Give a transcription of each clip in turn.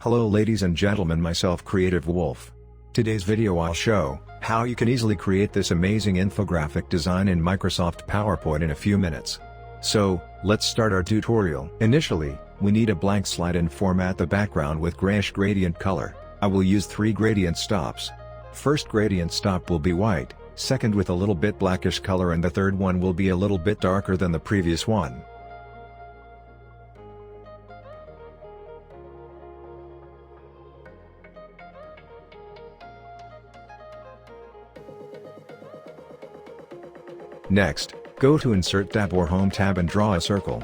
Hello ladies and gentlemen, myself Creative Wolf. Today's video I'll show how you can easily create this amazing infographic design in Microsoft PowerPoint in a few minutes. So, let's start our tutorial. Initially, we need a blank slide and format the background with grayish gradient color. I will use 3 gradient stops. First gradient stop will be white, second with a little bit blackish color, and the third one will be a little bit darker than the previous one. Next, go to Insert tab or Home tab and draw a circle.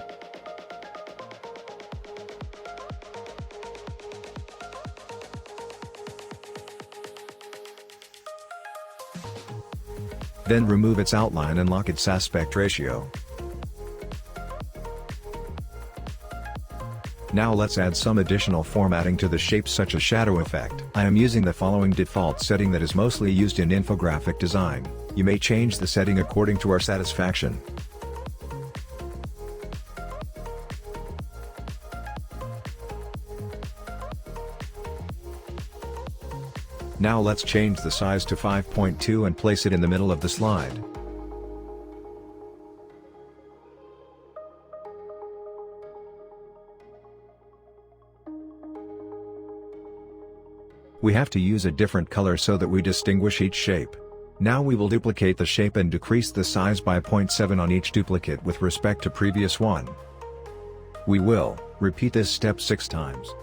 Then remove its outline and lock its aspect ratio. Now let's add some additional formatting to the shape, such as shadow effect. I am using the following default setting that is mostly used in infographic design. You may change the setting according to our satisfaction. Now let's change the size to 5.2 and place it in the middle of the slide. We have to use a different color so that we distinguish each shape. Now we will duplicate the shape and decrease the size by 0.7 on each duplicate with respect to previous one. We will repeat this step 6 times.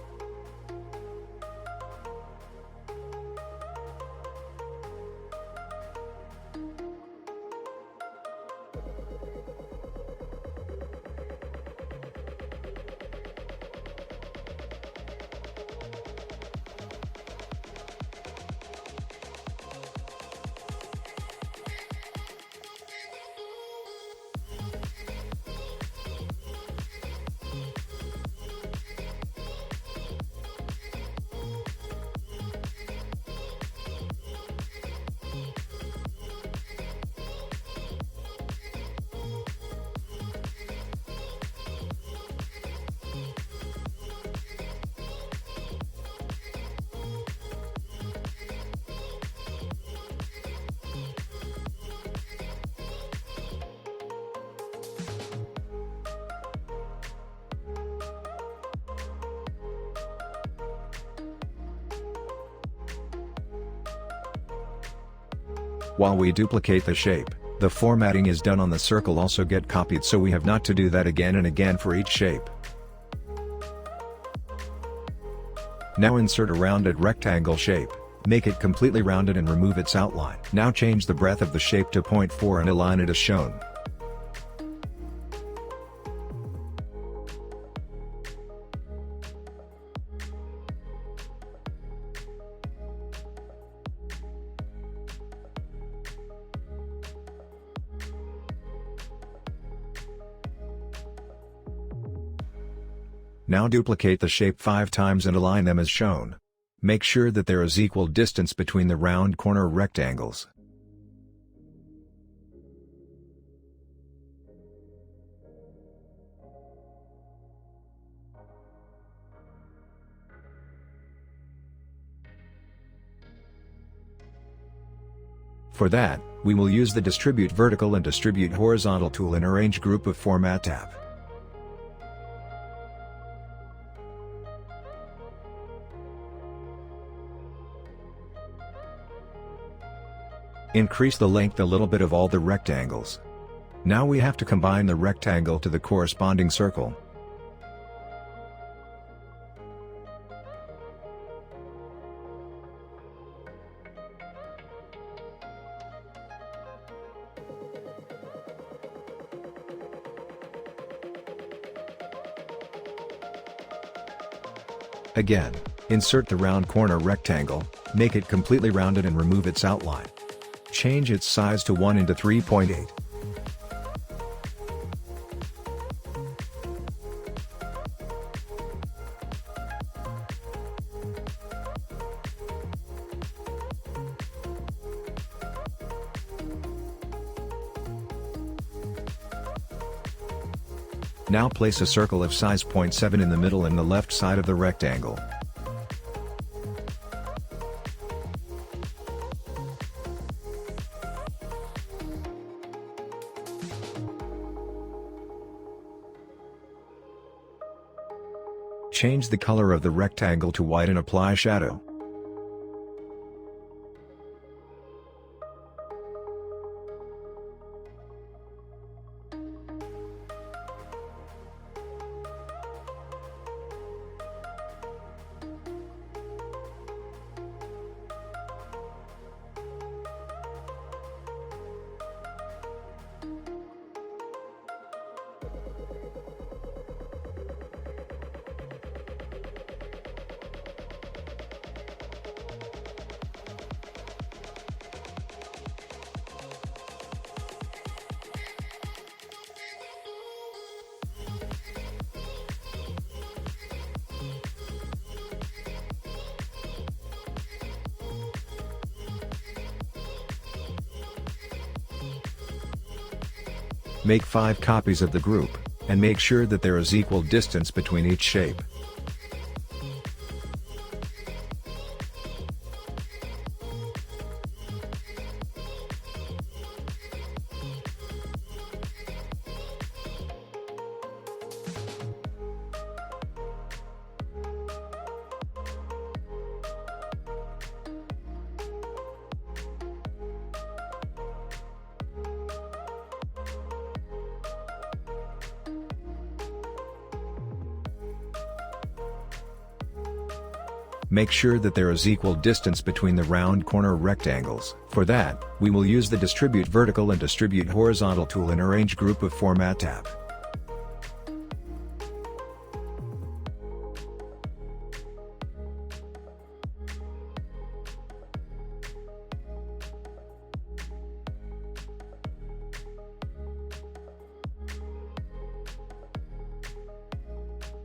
While we duplicate the shape, the formatting is done on the circle also get copied, so we have not to do that again and again for each shape. Now insert a rounded rectangle shape, make it completely rounded and remove its outline. Now change the breadth of the shape to 0.4 and align it as shown. Now duplicate the shape 5 times and align them as shown. Make sure that there is equal distance between the round corner rectangles. For that, we will use the Distribute Vertical and Distribute Horizontal tool in Arrange Group of Format tab. Increase the length a little bit of all the rectangles. Now we have to combine the rectangle to the corresponding circle. Again, insert the round corner rectangle, make it completely rounded and remove its outline. Change its size to 1 into 3.8. Now place a circle of size 0.7 in the middle and the left side of the rectangle. change the color of the rectangle to white and apply shadow. Make 5 copies of the group, and make sure that there is equal distance between each shape. Make sure that there is equal distance between the round corner rectangles. For that, we will use the Distribute Vertical and Distribute Horizontal tool in Arrange Group of Format tab.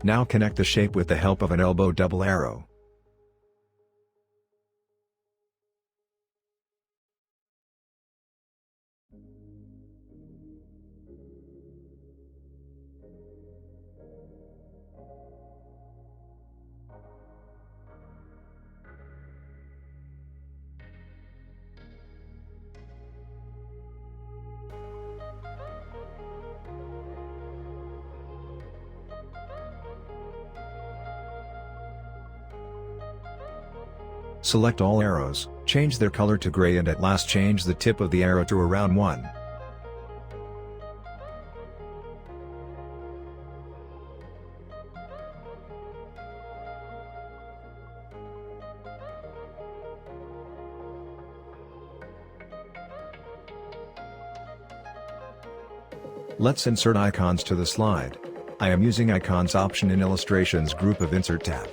Now connect the shape with the help of an elbow double arrow. Select all arrows, change their color to gray, and at last change the tip of the arrow to a round one. Let's insert icons to the slide. I am using Icons option in Illustrations Group of Insert tab.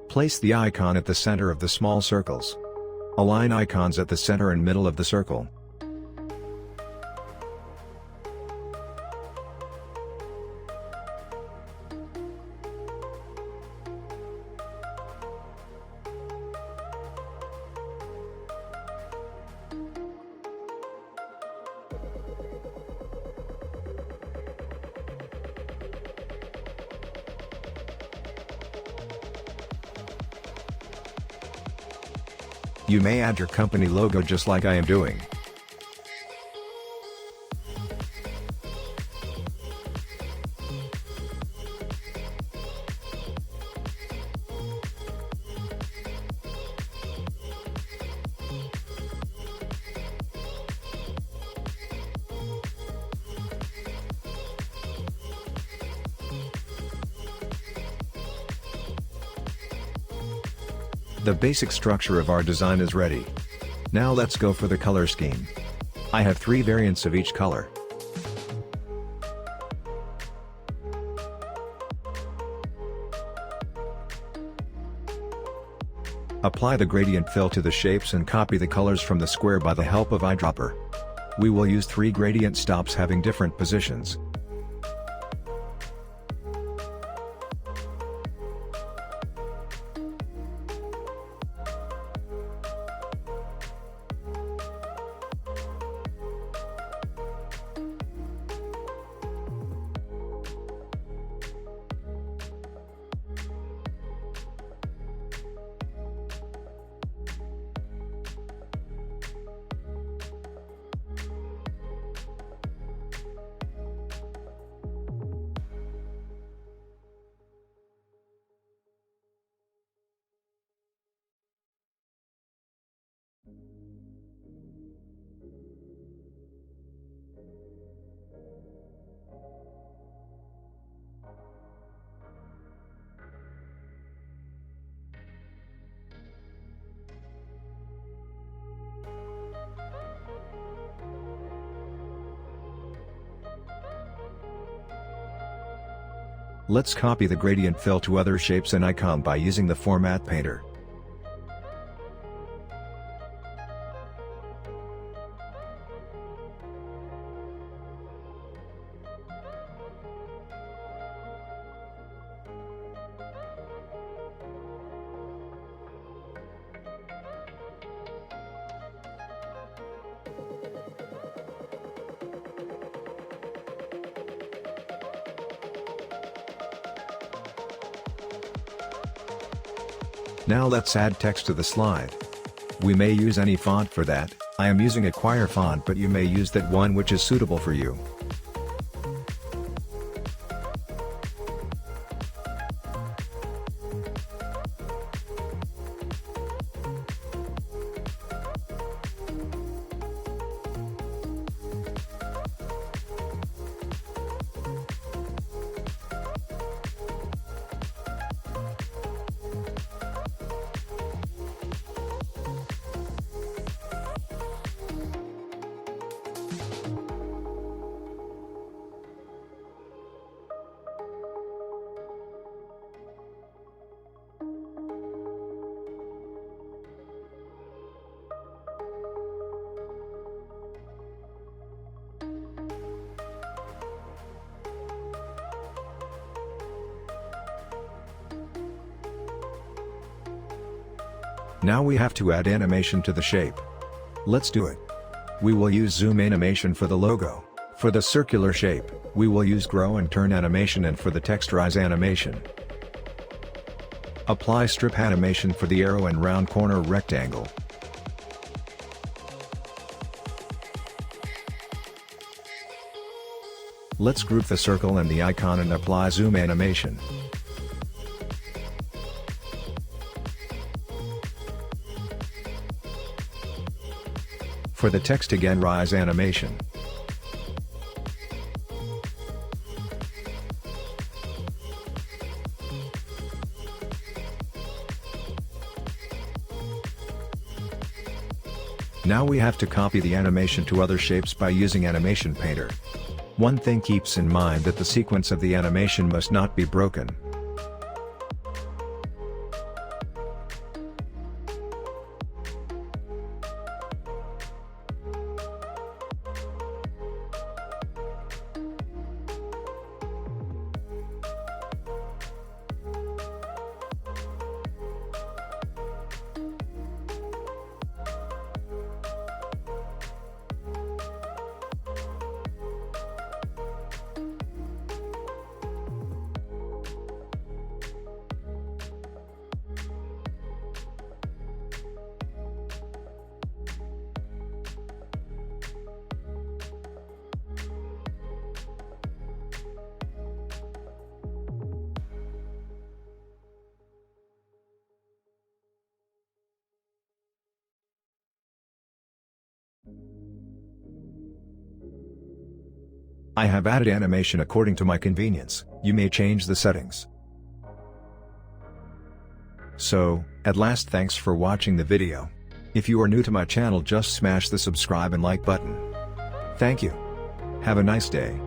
Place the icon at the center of the small circles. Align icons at the center and middle of the circle. You may add your company logo just like I am doing. The basic structure of our design is ready. Now let's go for the color scheme. I have 3 variants of each color. Apply the gradient fill to the shapes and copy the colors from the square by the help of eyedropper. We will use 3 gradient stops having different positions. Let's copy the gradient fill to other shapes and icon by using the Format Painter. Now let's add text to the slide. We may use any font for that. I am using a Quire font, but you may use that one which is suitable for you. Now we have to add animation to the shape. Let's do it. We will use zoom animation for the logo. For the circular shape, we will use grow and turn animation, and for the texturize animation, apply strip animation for the arrow and round corner rectangle. Let's group the circle and the icon and apply zoom animation. For the text, again rise animation. Now we have to copy the animation to other shapes by using Animation Painter. One thing keeps in mind that the sequence of the animation must not be broken. I have added animation according to my convenience. You may change the settings. So, at last, thanks for watching the video. If you are new to my channel, just smash the subscribe and like button. Thank you. Have a nice day.